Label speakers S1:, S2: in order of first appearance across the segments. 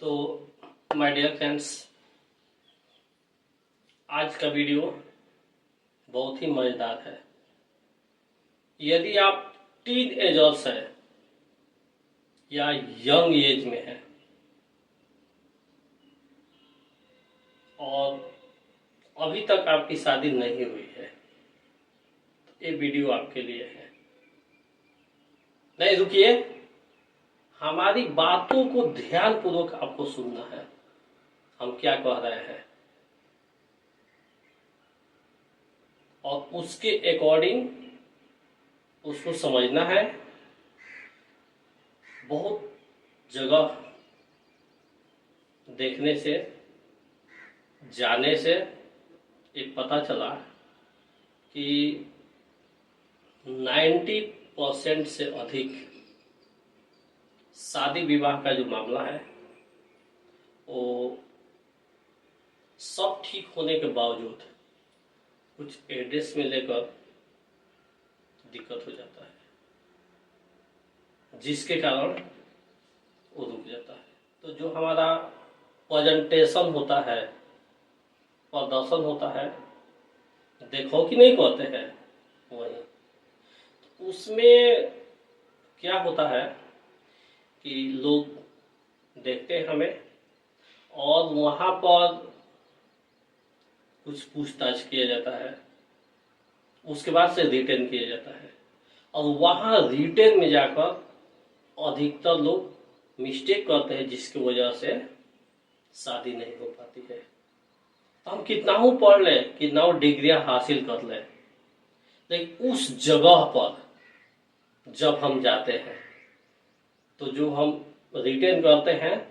S1: तो my dear friends, आज का वीडियो बहुत ही मज़ेदार है। यदि आप टीन एजर्स हैं या यंग एज में हैं और अभी तक आपकी शादी नहीं हुई है तो ये वीडियो आपके लिए है। नहीं रुकिए, हमारी बातों को ध्यानपूर्वक आपको सुनना है। हम क्या कह रहे हैं और उसके अकॉर्डिंग उसको समझना है। बहुत जगह देखने से, जाने से एक पता चला कि 90% से अधिक शादी विवाह का जो मामला है वो सब ठीक होने के बावजूद कुछ एड्रेस में लेकर दिक्कत हो जाता है, जिसके कारण वो रुक जाता है। तो जो हमारा प्रेजेंटेशन होता है, प्रदर्शन होता है, देखो कि नहीं कहते हैं, वही उसमें क्या होता है कि लोग देखते हैं हमें और वहाँ पर कुछ पूछताछ किया जाता है, उसके बाद से रिटर्न किया जाता है और वहाँ रिटर्न में जाकर अधिकतर लोग मिस्टेक करते हैं, जिसकी वजह से शादी नहीं हो पाती है। तो हम कितना ही पढ़ लें, कितना डिग्रियां हासिल कर लें, लेकिन उस जगह पर जब हम जाते हैं तो जो हम रिटर्न करते हैं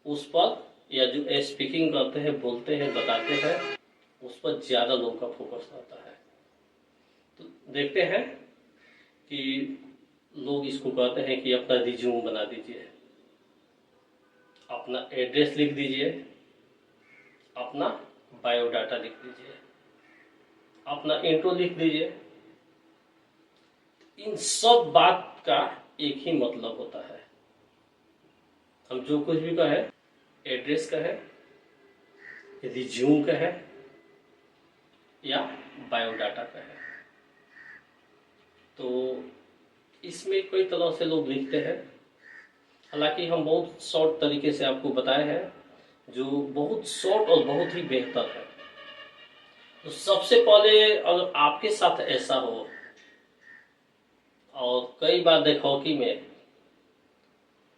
S1: उस पर, या जो स्पीकिंग करते हैं, बोलते हैं, बताते हैं, उस पर ज़्यादा लोगों का फोकस रहता है। तो देखते हैं कि लोग इसको कहते हैं कि अपना रिज्यूम बना दीजिए, अपना एड्रेस लिख दीजिए, अपना बायोडाटा लिख दीजिए, अपना इंट्रो लिख दीजिए। इन सब बात का एक ही मतलब होता है। हम जो कुछ भी कहें, एड्रेस कहें, रिज्यूम कहें या बायोडाटा कहें, तो इसमें कई तरह से लोग लिखते हैं। हालांकि हम बहुत शॉर्ट तरीके से आपको बताए हैं, जो बहुत शॉर्ट और बहुत ही बेहतर है। तो सबसे पहले अगर आपके साथ ऐसा हो और कई बार देखो कि में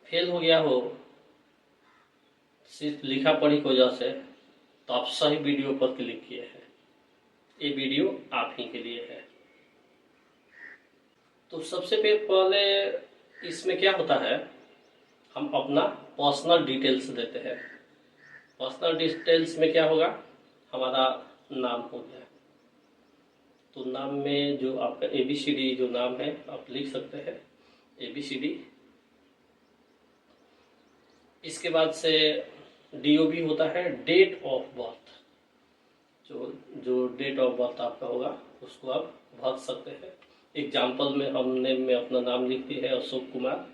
S1: फेल हो गया हो सिर्फ लिखा पढ़ी की वजह से, तो आप सही वीडियो पर क्लिक किए हैं। ये वीडियो आप ही के लिए है। तो सबसे पहले इसमें क्या होता है, हम अपना पर्सनल डिटेल्स देते हैं। पर्सनल डिटेल्स में क्या होगा, हमारा नाम हो गया, तो नाम में जो आपका ABCD जो नाम है आप लिख सकते हैं, ABCD। इसके बाद से DOB होता है, डेट ऑफ बर्थ। जो जो डेट ऑफ बर्थ आपका होगा उसको आप भर सकते हैं। एग्जाम्पल में हमने में अपना नाम लिख दिया है अशोक कुमार,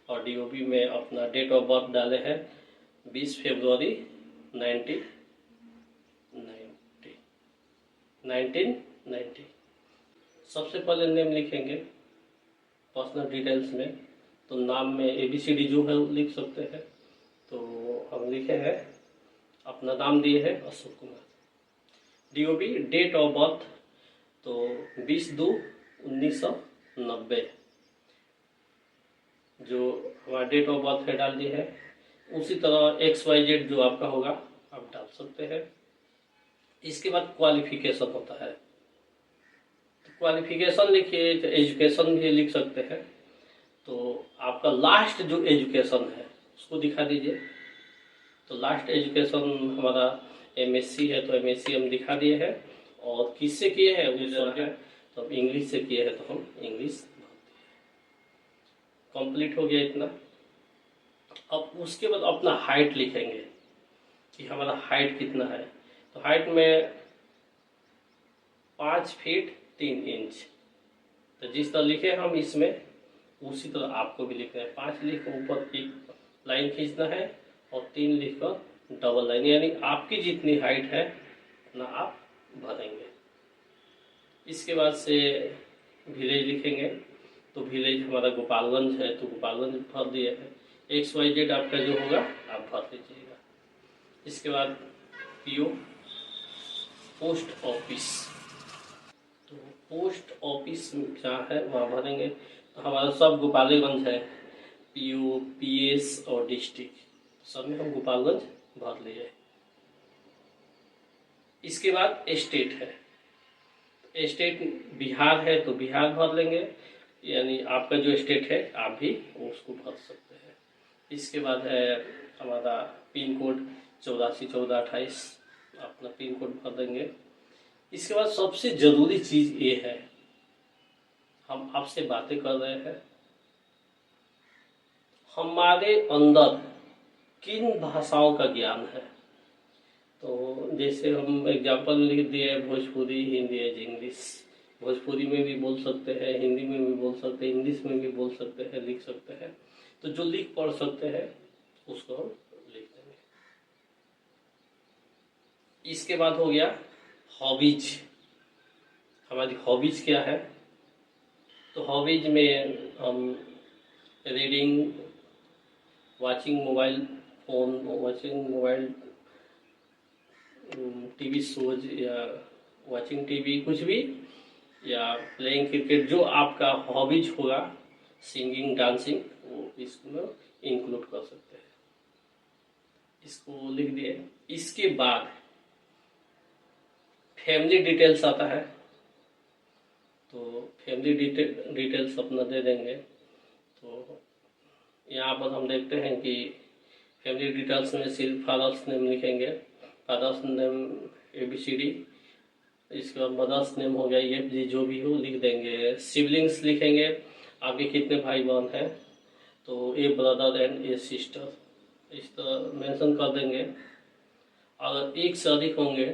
S1: और DOB में अपना डेट ऑफ बर्थ डाले हैं 20 फरवरी 1990। सबसे पहले नेम लिखेंगे पर्सनल डिटेल्स में, तो नाम में ABCD जो है वो लिख सकते हैं। तो हम लिखे हैं, अपना नाम दिए हैं Ashok Kumar. DOB date of birth तो 20/2/1990 जो हमारा डेट ऑफ बर्थ है डाल दिए है। उसी तरह XYZ जो आपका होगा आप डाल सकते हैं। इसके बाद क्वालिफिकेशन होता है, तो क्वालिफिकेशन लिखिए, तो एजुकेशन भी लिख सकते हैं। तो आपका लास्ट जो एजुकेशन है उसको दिखा दीजिए। तो लास्ट एजुकेशन हमारा MSc है, तो MSc हम दिखा दिए हैं। और किससे किए हैं वो सब्जेक्ट, तो हम इंग्लिश से किए हैं, तो हम इंग्लिश कंप्लीट हो गया इतना। अब उसके बाद अपना हाइट लिखेंगे कि हमारा हाइट कितना है। तो हाइट में 5 फीट 3 इंच, तो जिस तरह लिखे हम इसमें उसी तरह आपको भी लिखना है। 5 लिख ऊपर एक लाइन खींचना है और 3 लिखकर डबल लाइन, यानी आपकी जितनी हाइट है ना आप भरेंगे। इसके बाद से विलेज लिखेंगे, तो विलेज हमारा गोपालगंज है तो गोपालगंज भर दिया है। XYZ आपका जो होगा आप भर दीजिएगा। इसके बाद PO पोस्ट ऑफिस, तो पोस्ट ऑफिस क्या है वहाँ भरेंगे, तो हमारा सब गोपालगंज है, PO PS और डिस्ट्रिक्ट सब में हम गोपालगंज भर लिए। इसके बाद स्टेट है, स्टेट बिहार है तो बिहार भर लेंगे, यानी आपका जो स्टेट है आप भी उसको भर सकते हैं। इसके बाद है हमारा पिन कोड 841428, अपना पिन कोड भर देंगे। इसके बाद सबसे ज़रूरी चीज़ ये है, हम आपसे बातें कर रहे हैं, हमारे अंदर किन भाषाओं का ज्ञान है। तो जैसे हम एग्जाम्पल लिख दिए, भोजपुरी, हिंदी, इंग्लिश। भोजपुरी में भी बोल सकते हैं, हिंदी में भी बोल सकते हैं, इंग्लिश में भी बोल सकते हैं, लिख सकते हैं। तो जो लिख पढ़ सकते हैं उसको हम लिख देंगे। इसके बाद हो गया हॉबीज। हमारी हॉबीज क्या है, तो हॉबीज में हम reading, watching mobile phone, watching mobile TV shows या वाचिंग टीवी कुछ भी, या प्लेइंग क्रिकेट, जो आपका हॉबीज होगा, सिंगिंग, डांसिंग, वो इसमें इंक्लूड कर सकते हैं। इसको लिख दिए। इसके बाद फैमिली डिटेल्स आता है, तो फैमिली डिटेल्स अपना दे देंगे। तो यहाँ पर हम देखते हैं कि फैमिली डिटेल्स में सिर्फ फादर्स नेम लिखेंगे, फादर्स नेम ABCD, इसके बाद मदर्स नेम हो गया EFG, जो भी हो लिख देंगे। सिबलिंग्स लिखेंगे, आपके कितने भाई बहन हैं, तो ए ब्रदर एंड ए सिस्टर, इस तरह मेंशन कर देंगे। अगर एक से अधिक होंगे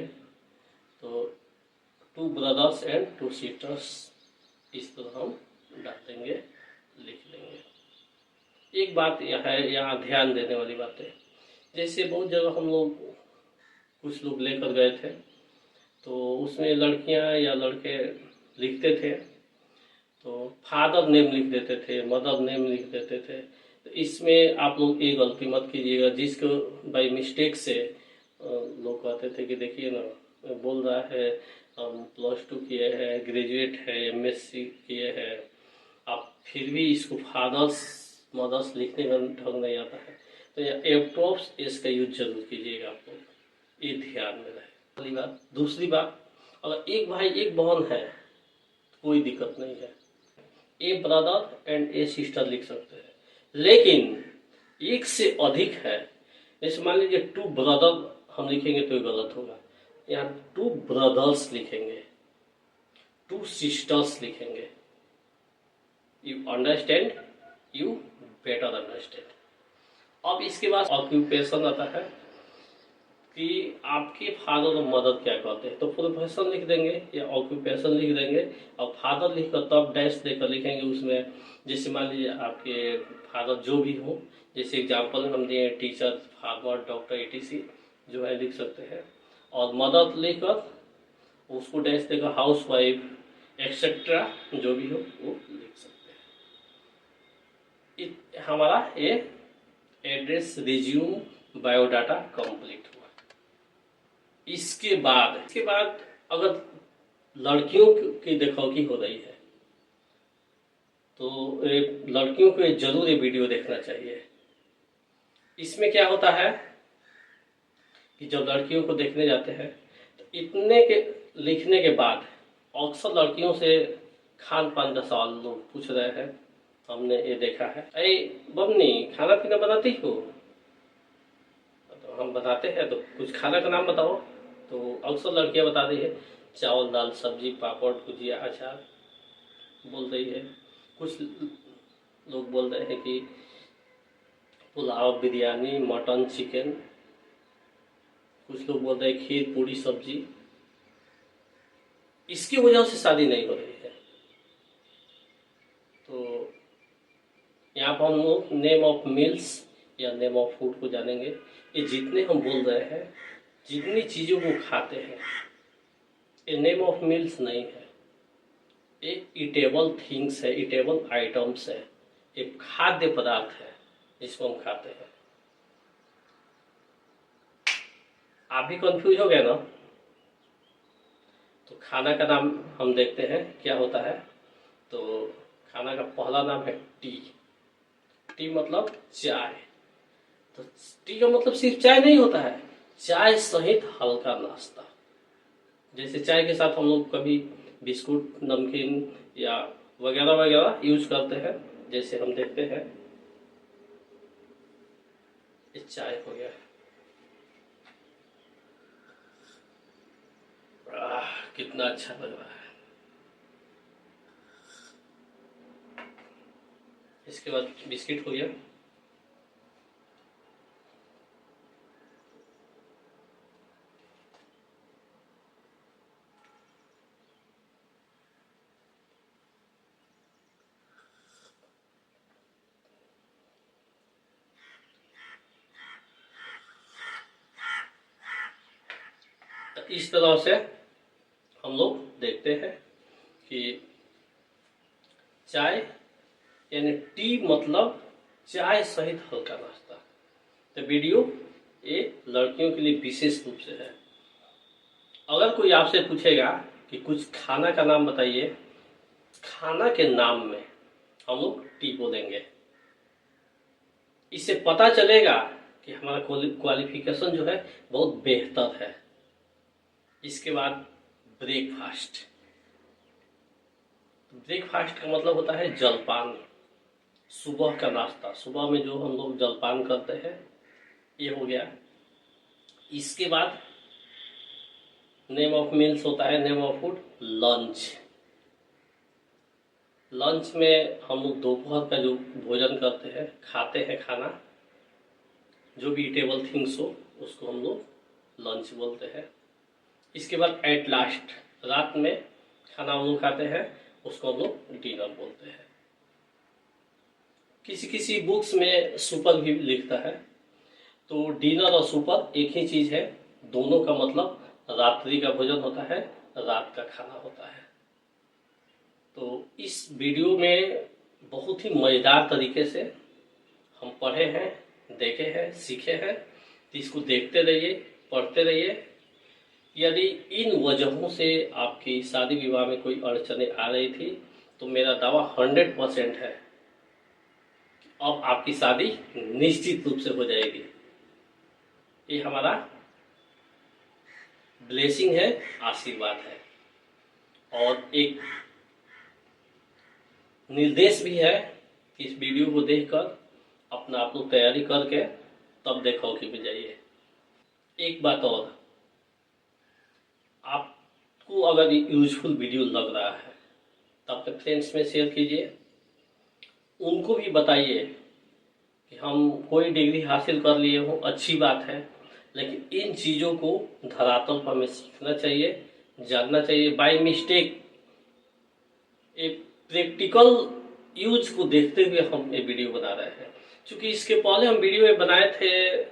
S1: तो 2 ब्रदर्स एंड 2 सिस्टर्स, इस तरह हम डाल देंगे, लिख लेंगे। एक बात यह है, यहाँ ध्यान देने वाली बात है, जैसे बहुत जगह हम लोग कुछ लोग लेकर गए थे, तो उसमें लड़कियां या लड़के लिखते थे तो फादर नेम लिख देते थे, मदर नेम लिख देते थे। तो इसमें आप लोग ये गलती मत कीजिएगा, जिसको बाई मिस्टेक से लोग कहते थे कि देखिए ना, बोल रहा है हम +2 किए हैं, ग्रेजुएट है, MSc किए हैं, आप फिर भी इसको फादर्स मदर्स लिखने का ढंग नहीं आता है। तो यह एप्रोप्स इसका यूज जरूर कीजिएगा, आप लोग ये ध्यान में रहे, पहली बात। दूसरी बात, अगर एक भाई एक बहन है तो कोई दिक्कत नहीं है, ए ब्रदर एंड ए सिस्टर लिख सकते हैं। लेकिन एक से अधिक है, जैसे मान लीजिए 2 ब्रदर हम लिखेंगे तो ये गलत होगा, यहाँ 2 ब्रदर्स लिखेंगे, 2 सिस्टर्स लिखेंगे। You understand, you better understand. अब इसके बाद ऑक्यूपेशन आता है कि आपके फादर और मदर क्या कहते हैं, तो प्रोफेशन लिख देंगे या ऑक्यूपेशन लिख देंगे, और फादर लिखकर तब डैश देकर लिखेंगे उसमें। जैसे मान लीजिए आपके फादर जो भी हो, जैसे एग्जांपल हम दिए टीचर, फार्मर, डॉक्टर etc, जो है लिख सकते हैं। और मदर लिखकर उसको डैश देकर हाउस वाइफ एक्सेट्रा जो भी हो वो लिख सकते हैं। हमारा ये एड्रेस, रिज्यूम, बायोडाटा कंप्लीट हुआ। इसके बाद अगर लड़कियों की देखौकी हो रही है तो लड़कियों को जरूर ये वीडियो देखना चाहिए। इसमें क्या होता है कि जब लड़कियों को देखने जाते हैं तो इतने के लिखने के बाद अक्सर लड़कियों से खान पान का सवाल लोग पूछ रहे हैं, हमने ये देखा है। अरे बमनी, खाना पीना बनाती हो? तो हम बताते हैं, तो कुछ खाना का नाम बताओ, तो अक्सर लड़कियां बता रही है चावल दाल सब्जी पापड़ भुजिया अचार बोल रही है। कुछ लोग बोल रहे हैं कि पुलाव, बिरयानी, मटन, चिकन। कुछ लोग बोल रहे हैं खीर पूरी सब्जी। इसकी वजह से शादी नहीं हो रही है। तो यहाँ पर हम लोग नेम ऑफ मील्स या नेम ऑफ फूड को जानेंगे। ये जितने हम बोल रहे हैं, जितनी चीज़ों को खाते हैं, ये नेम ऑफ मील्स नहीं है, ये ईटेबल थिंग्स है, ईटेबल आइटम्स है, ये खाद्य पदार्थ है जिसको हम खाते हैं। आप भी कंफ्यूज हो गए ना? तो खाना का नाम हम देखते हैं क्या होता है। तो खाना का पहला नाम है टी। टी मतलब चाय। तो टी का मतलब सिर्फ चाय नहीं होता है, चाय सहित हल्का नाश्ता। जैसे चाय के साथ हम लोग कभी बिस्कुट, नमकीन या वगैरह वगैरह यूज करते हैं। जैसे हम देखते हैं, ये चाय हो गया। कितना अच्छा लग रहा है। इसके बाद बिस्किट हो गया। इस तरह से हम लोग देखते हैं कि चाय यानी टी मतलब चाय सहित हल्का नाश्ता। तो वीडियो ये लड़कियों के लिए विशेष रूप से है। अगर कोई आपसे पूछेगा कि कुछ खाना का नाम बताइए, खाना के नाम में हम लोग टी बोलेंगे। इससे पता चलेगा कि हमारा क्वालिफिकेशन जो है बहुत बेहतर है। इसके बाद ब्रेकफास्ट। ब्रेकफास्ट का मतलब होता है जलपान, सुबह का नाश्ता। सुबह में जो हम लोग जलपान करते हैं, ये हो गया। इसके बाद नेम ऑफ मील्स होता है, name of food lunch. Lunch में हम लोग दोपहर का जो भोजन करते हैं, खाते हैं खाना, जो भी ईटेबल थिंग्स हो उसको हम लोग लंच बोलते हैं। इसके बाद एट लास्ट रात में खाना हम लोग खाते हैं, उसको हम लोग डिनर बोलते हैं। किसी किसी बुक्स में सुपर भी लिखता है। तो डिनर और सुपर एक ही चीज है, दोनों का मतलब रात्रि का भोजन होता है, रात का खाना होता है। तो इस वीडियो में बहुत ही मजेदार तरीके से हम पढ़े हैं, देखे हैं, सीखे हैं। तो इसको देखते रहिए, पढ़ते रहिए। यदि इन वजहों से आपकी शादी विवाह में कोई अड़चनें आ रही थी, तो मेरा दावा 100% है, अब आपकी शादी निश्चित रूप से हो जाएगी। ये हमारा ब्लेसिंग है, आशीर्वाद है, और एक निर्देश भी है कि इस वीडियो को देखकर अपना आप लोग तैयारी करके तब देखो कि में जाइए। एक बात और, आपको अगर यूजफुल वीडियो लग रहा है तो अपने फ्रेंड्स में शेयर कीजिए। उनको भी बताइए कि हम कोई डिग्री हासिल कर लिए हो, अच्छी बात है, लेकिन इन चीज़ों को धरातल पर हमें सीखना चाहिए, जानना चाहिए। बाय मिस्टेक एक प्रैक्टिकल यूज को देखते हुए हम ये वीडियो बना रहे हैं। क्योंकि इसके पहले हम वीडियो बनाए थे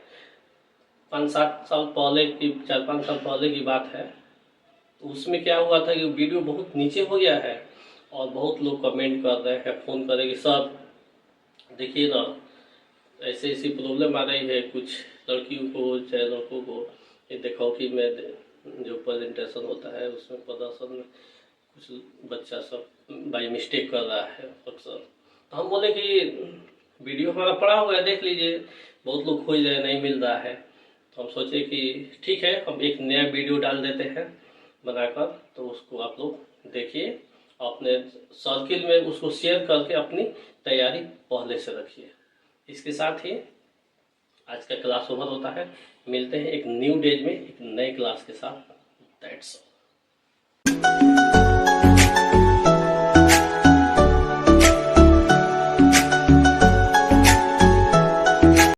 S1: 5-7 साल पहले की, 4-5 साल पहले की बात है। तो उसमें क्या हुआ था कि वीडियो बहुत नीचे हो गया है और बहुत लोग कमेंट कर रहे हैं, फ़ोन करेंगे, सर देखिए ना ऐसे ऐसी प्रॉब्लम आ रही है कुछ लड़कियों को चाहे लड़कों को। ये देखो कि मैं जो प्रेजेंटेशन होता है उसमें प्रदर्शन में कुछ बच्चा सब बाई मिस्टेक कर रहा है अक्सर। तो हम बोले कि वीडियो हमारा पड़ा हुआ है, देख लीजिए। बहुत लोग खोज रहे हैं, नहीं मिल रहा है। तो हम सोचे कि ठीक है, हम एक नया वीडियो डाल देते हैं बनाकर, तो उसको आप लोग देखिए, अपने सर्किल में उसको शेयर करके अपनी तैयारी पहले से रखिए। इसके साथ ही आज का क्लास ओवर होता है। मिलते हैं एक न्यू डेज में एक नए क्लास के साथ। That's all.